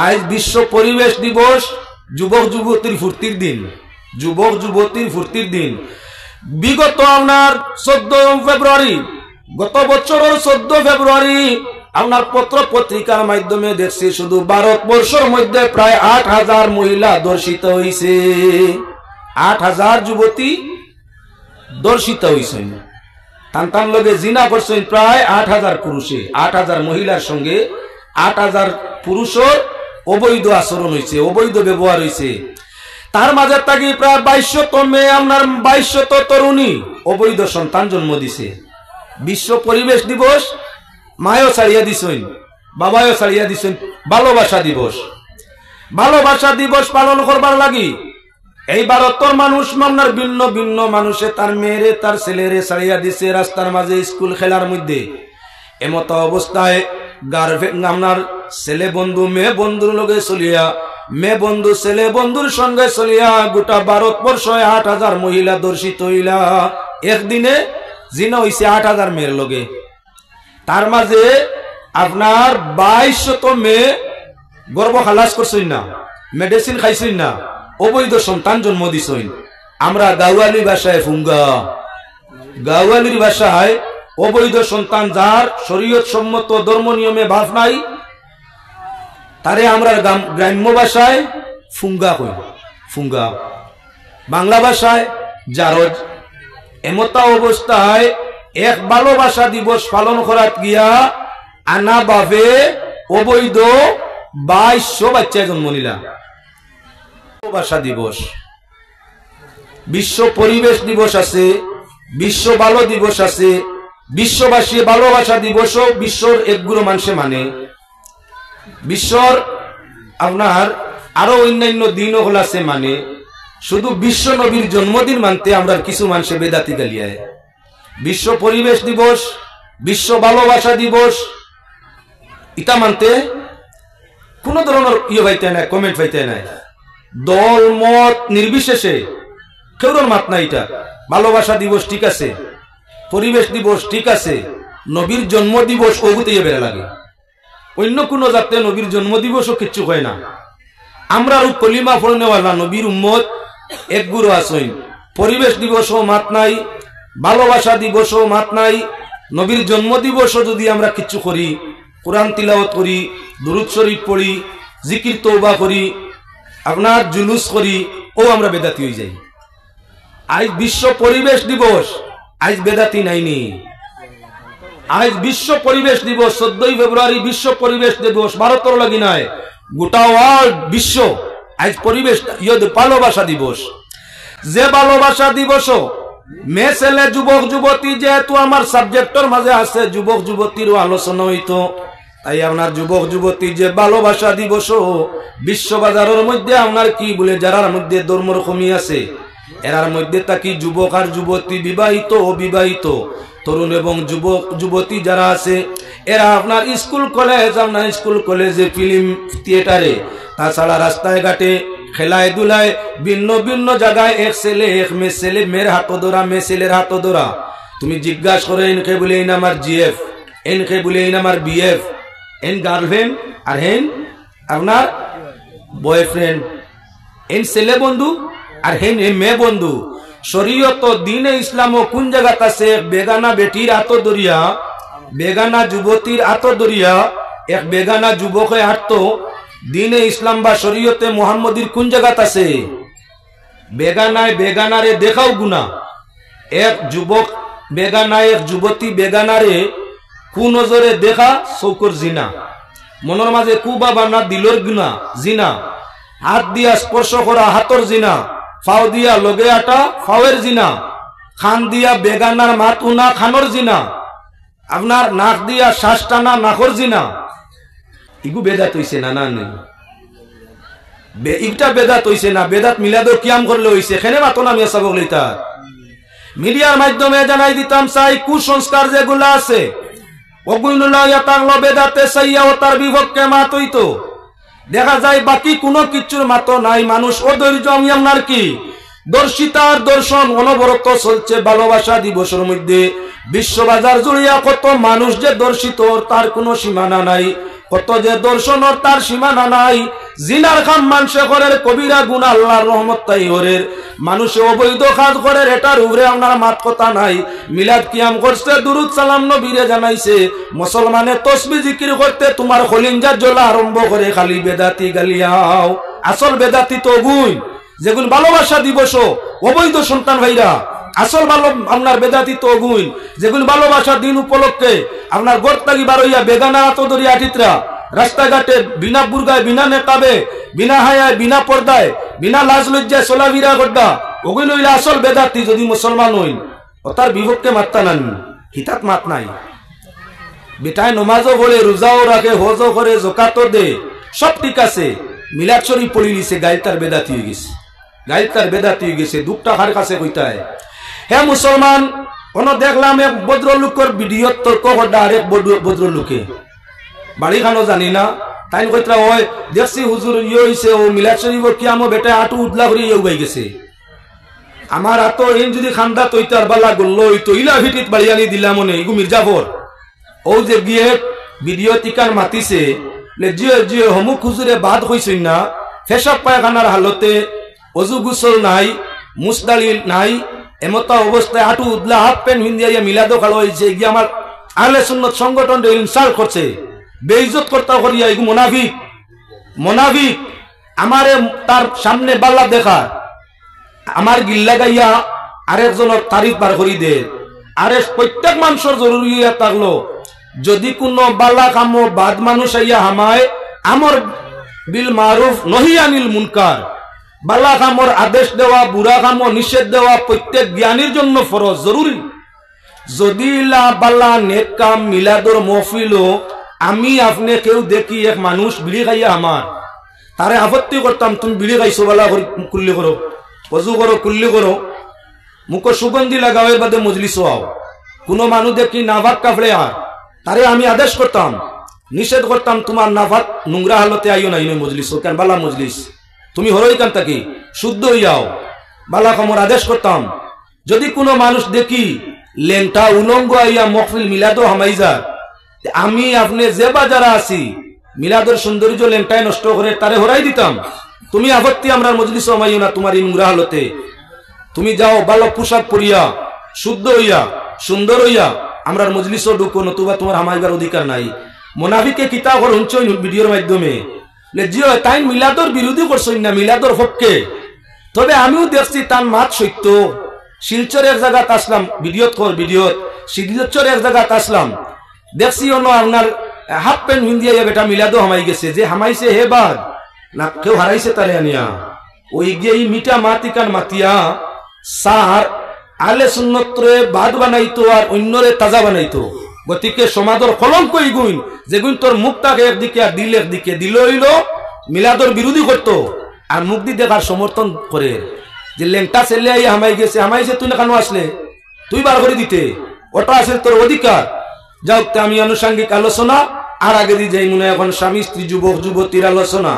আজ বিশ্ব পরিবেশ দিবস, যুবক যুবতীর ফুর্তির দিন, যুবক যুবতীর ফুর্তির দিন। বিগত আপনার 14 ফেব্রুয়ারি, গত বছরের 14 ফেব্রুয়ারি আপনার পত্র পত্রিকার মাধ্যমে দেখছি শুধু ভারতবর্ষের মধ্যে প্রায় 8,000 মহিলা ধর্ষিত হয়েছে। 8,000 যুবতী ধর্ষিত হয়েছেন, টান লগে জিনা করছেন প্রায় 8,000 পুরুষে। 8,000 মহিলার সঙ্গে 8,000 পুরুষের অবৈধ আচরণ হয়েছে, অবৈধ ব্যবহার হয়েছে। তার মাঝে থাকি প্রায় 2200 মেয়ে, আপনার 2200 তরুণী অবৈধ সন্তান জন্ম দিছে। বিশ্ব পরিবেশ দিবস মায়ও ছাড়িয়া দিছেন, বাবাও ছাড়িয়া দিছেন। ভালোবাসা দিবস, ভালোবাসা দিবস পালন করবার লাগি এই ভারতের মানুষ আপনার ভিন্ন ভিন্ন মানুষে তার মেয়েরে তার ছেলেরে ছাড়িয়া দিছে রাস্তার মাঝে, স্কুল খেলার মধ্যে। এমত অবস্থায় আপনার ছেলে বন্ধু মেয়ে বন্ধুর লগে চলিয়া, মেয়ে বন্ধু ছেলে বন্ধুর সঙ্গে চলিয়া গোটা ভারতবর্ষে 8,000 মহিলা ধর্ষিত হইলা। একদিনে জিনা হইছে 8,000 মেয়ের লগে। তার মাঝে আপনার 2200 মেয়ে গর্ভ খালাস করছেন না, মেডিসিন খাইছেন না, অবৈধ সন্তান জন্ম দিছেন। আমরা গাওয়ালি ভাষায় ফুঙ্গা, গাওয়ালির ভাষায় অবৈধ সন্তান যার শরীয়ত সম্মত ধর্ম নিয়মে ভাব নাই তারে আমরা গ্রাম্য ভাষায় ফুঙ্গা কই, ফুঙ্গা, বাংলা ভাষায় জারজ। এমতা অবস্থায় এক ভালোবাসা দিবস পালন করাত গিয়া আনা ভাবে অবৈধ 2200 বাচ্চা জন্ম নিলা। ভালোবাসা দিবস, বিশ্ব পরিবেশ দিবস আছে, বিশ্ব ভালো দিবস আছে, বিশ্ববাসী ভালোবাসা দিবসও বিশ্বর একগুলো মানুষে মানে। বিশ্বর আপনার আরো অন্যান্য দিনও হল আছে মানে। শুধু বিশ্ব নবীর জন্মদিন মানতে আমরা কিছু মানুষে বেদাতি গালিয়ায়। বিশ্ব পরিবেশ দিবস, বিশ্ব ভালোবাসা দিবস ইটা মানতে কোন ধরনের ইয়ে পাইতে নাই, কমেন্ট পাইতে নাই। দল মত নির্বিশেষে কেউর মাত নাই। এটা ভালোবাসা দিবস ঠিক আছে, পরিবেশ দিবস ঠিক আছে, নবীর জন্ম দিবস ওগুতে বেড়ে লাগে। অন্য কোন যাতে নবীর জন্ম দিবসও কিচ্ছু হয় না। আমরা কলিমা পড়নেওয়ালা নবীর উম্মত এক গুরু আসইন। পরিবেশ দিবসও মাত নাই, ভালোবাসা দিবসও মাত নাই। নবীর জন্ম দিবসও যদি আমরা কিচ্ছু করি, কোরআন তিলাওয়াত করি, দুরূদ শরীফ পড়ি, জিকির তওবা করি, আপনার জুলুস করি, ও আমরা বেদাতি হয়ে যাই। আজ বিশ্ব পরিবেশ দিবস, আজ বেদাতি নাইনি। আজ বিশ্ব পরিবেশ দিবস 14 ফেব্রুয়ারি বিশ্ব পরিবেশ দিবস ভারতের লাগি নাই, গোটা ওয়ার্ল্ড বিশ্ব আজ পরিবেশ ভালোবাসা দিবস। যে ভালোবাসা দিবস মেয়ে ছেলে যুবক যুবতী, যেহেতু আমার সাবজেক্টর মাঝে আছে যুবক যুবতীরও আলোচনা হইতো, তাই আপনার যুবক যুবতী যে ভালোবাসা দিবস বিশ্ব বাজারের মধ্যে আপনার কি বলে যারার মধ্যে ধর্মর কমি আছে এরার মধ্যে তাকি যুবক আর যুবতী, বিবাহিত অবিবাহিত, তরুণ এবং যুবক যুবতী যারা আছে এরা আপনার স্কুল কলেজ, আপনার স্কুল কলেজে, ফিল্ম থিয়েটারে, তাছাড়া রাস্তায় ঘাটে, খেলায় দুলায়, ভিন্ন ভিন্ন জায়গায় এক ছেলে এক মেয়ে, ছেলে মেয়ের হাত ধরা, মেয়ে ছেলের হাত ধরা। তুমি জিজ্ঞাসা করে এনকে বলে এই আমার জিএফ, এনকে বলে এই আমার বিএফ, এন গার্লফ্রেন্ড আর হেন আপনার বয়ফ্রেন্ড, এন ছেলে বন্ধু আর হেন মেয়ে বন্ধু। শরীয়ত দিনে ইসলাম কোন জায়গাত আছে বেগানা বেটির হাত ধরিয়া, বেগানা যুবতীর হাত ধরিয়া এক বেগানা যুবকে হাঁটত, দিনে ইসলাম বা শরীয়তে মুহাম্মদীর কোন জায়গাত আছে? বেগানায় বেগানারে দেখাও গুনাহ। এক যুবক বেগানায়, এক যুবতী বেগানারে কোন নজরে দেখা চৌকর জিনা, মনের মাঝে কু বাবা না দিলর গুনাহ জিনা, হাত দিয়া স্পর্শ করা হাতর জিনা, ফাও দিয়া লগে আটা ফাওয়ের জিনা, খান দিয়া বেগানার মাত উনা খানর জিনা, আপনার নাক দিয়া শ্বাস টানা নাকর জিনা। ইগু বেদাত হইছে না? না নেই, ইটা বেদাত হইছে না? বেদাত মিলাদর কিয়াম করলে হইছে। এখানে মাতো না মিয়া সাবক লইতা মিডিয়ার মাধ্যমে জানাই দিতাম চাই কুসংস্কার যেগুলা আছে ওগুলো ইয়াতাংলো বেদাতে সাইয়া ও তার বিভক্তে মাত হইতো। দেখা যায় বাকি কোনো কিছুর মাতো নাই। মানুষ অধৈর্য আপনার কি দর্শিতার দর্শন অনবরত চলছে। ভালোবাসা দিবসের মধ্যে বিশ্ববাজার জুড়িয়া কত মানুষ যে দর্শিত তার কোনো সীমানা নাই। কত যে দর্শনর তার সীমানা নাই। জিনার খাম মানুষে করের, কবিরা গুণ আল্লাহর রহমত তাই হরের, মানুষে অবৈধ কাজ করের, এটার উপরে আপনার মাত কথা নাই। মিলাদ কিয়াম করছে, দুরুদ সালাম নবীরে জানাইছে, মুসলমানে তসবিহ জিকির করতে তোমার খলিঞ্জা জ্বলা আরম্ভ করে খালি বেদাতি গালিয়াও। আসল বেদাতি তো গুণ যেগুন ভালোবাসা দিবস অবৈধ সন্তান ভাইরা, আসল ভালো আপনার বেদাতি তো গুণ যেগুন ভালোবাসা দিন উপলক্ষে আপনার গোরতাগি বারইয়া বেগানা আতদরি আটিত্রা রাস্তাঘাটে বিনা বুর্গায়, বিনা নেকাবে, বিনা হায়ায়, বিনা পর্দায়, বিনা লাজ লজ্জায় চলাফেরা করদা, ওগুলো হইলে আসল বেদাতি। যদি মুসলমান হইন ও তার বিভক্তে মাত্তা নান, হিতাত মাত নাই। বেটায় নমাজও বলে, রোজাও রাখে, হজও করে, জকাতও দে, সব ঠিক আছে, মিলাদ শরীফ পড়ি লিছে, গাইল তার বেদাতি হয়ে গেছে, গাইল তার বেদাতি হয়ে গেছে। দুঃখটা কার কাছে কইতায়? হ্যাঁ মুসলমান, কোন দেখলাম এক ভদ্রলোকের ভিডিও তর্ক করডা আরেক ভদ্রলোকে, বাড়ি খানো জানি না, তাই কইতরা ওই দেখছি হুজুর ইয়ে হইছে, ও মিলাদ শরীফ কি আমো বেটা আটু উদলা করে ইয়ে উগাই গেছে। আমার আতো এন যদি খান্দা তৈতার বালা গল্ল হইতো, ইলা ভিটিত বাড়িয়ানি দিলাম মনে ইগু মির্জাফর ও যে গিয়ে ভিডিও টিকার মাতিছে, জিও জিও হমুক হুজুরে বাদ হইছই না, ফেসব পায়খানার হালতে, অজু গুসল নাই, মুসদালিল নাই, এমতা অবস্থায় আটু উদলা হাফ প্যান্ট হিন্দিয়া মিলাদো খালো হয়েছে, গিয়ে আমার আহলে সুন্নাত সংগঠন ইনসাল্ট করছে, বেইজ্জত করতে করিয়া, এগু মোনাফিক, মোনাফিক। আমারে তার সামনে বাল্লা দেখা, আমার গিল্লা গাইয়া আরেকজনের তারিফ বার করি দে। আরে প্রত্যেক মানুষের জরুরি থাকলো, যদি কোনো বাল্লা কামো বাদ মানুষ আইয়া হামায়, আমর বিল মারুফ নহি আনিল মুনকার, বাল্লা কামর আদেশ দেওয়া, বুড়া কামো নিষেধ দেওয়া প্রত্যেক জ্ঞানীর জন্য ফরজ, জরুরি। যদি বাল্লা নেক কাম মিলাদর মহফিল আমি আপনি কেউ দেখি এক মানুষ বিড়ি খাইয়া আমার, তারে আপত্তি করতাম, তুমি বিড়ি খাইছো বালা কুল্লি করো, অজু করো, কুল্লি করো, মুখ সুগন্ধি লাগাও, এর বাদে মজলিস আও। কোনো মানুষ দেখি নাভাক কাপড়ে আর, তারে আমি আদেশ করতাম, নিষেধ করতাম, তোমার নাভাক নোংরা হালতে আইও নাই মজলিস, কেন বালা মজলিস, তুমি হরই কান থাকি শুদ্ধ হইয়াও, বালা কমর আদেশ করতাম। যদি কোনো মানুষ দেখি লেংটা উলঙ্গ আইয়া মহফিল মিলাদো হামাইজা, আমি আপনি যে বাজারা আছি মিলাদের সৌন্দর্য লেংটায় নষ্ট করে তারে হরাই দিতাম। তুমি আপত্তি আমরা মজলিস আমাইও না তোমার এই নোংরা হালতে, তুমি যাও ভালো পোশাক পরিয়া শুদ্ধ হইয়া সুন্দর হইয়া আমরা মজলিসও ঢুকো, নতুবা তোমার হামাইবার অধিকার নাই। মোনাফিকে কিতাব হচ্ছে ভিডিওর মাধ্যমে জিও তাই মিলাদর বিরোধী করছই না, মিলাদর পক্ষে। তবে আমিও দেখছি তার মাত সত্য। শিলচর এক জায়গাত আসলাম, ভিডিওত কর ভিডিওত, শিলচর এক জায়গাত আসলাম, দেখছি অন্য আপনার হাফ প্যান্ট হিন্দিয়া বেটা মিলাদো হামাই গেছে, যে হামাইছে হে বাদ না কেউ হারাইছে তারে আনিয়া, ওই গিয়ে মিঠা মাতিকান মাতিয়া সার আলে সুন্নতরে বাদ বানাইতো আর অন্যরে তাজা বানাইতো। গতিকে সমাজের কলঙ্ক গুণ, যেগুন তোর মুখটাকে একদিকে আর দিল একদিকে, দিল হইল মিলাদর বিরোধী করতো আর মুখ দি দেখার সমর্থন করে, যে লেংটা ছেলে আইয়া হামাই গেছে, হামাইছে তুই না কেন আসলে, তুই বার করে দিতে, ওটা আসলে তোর অধিকার। যাও, আমি আনুষঙ্গিক আলোচনা আর আগে দিয়ে যাই মনে এখন স্বামী স্ত্রী যুবক যুবতীর আলোচনা।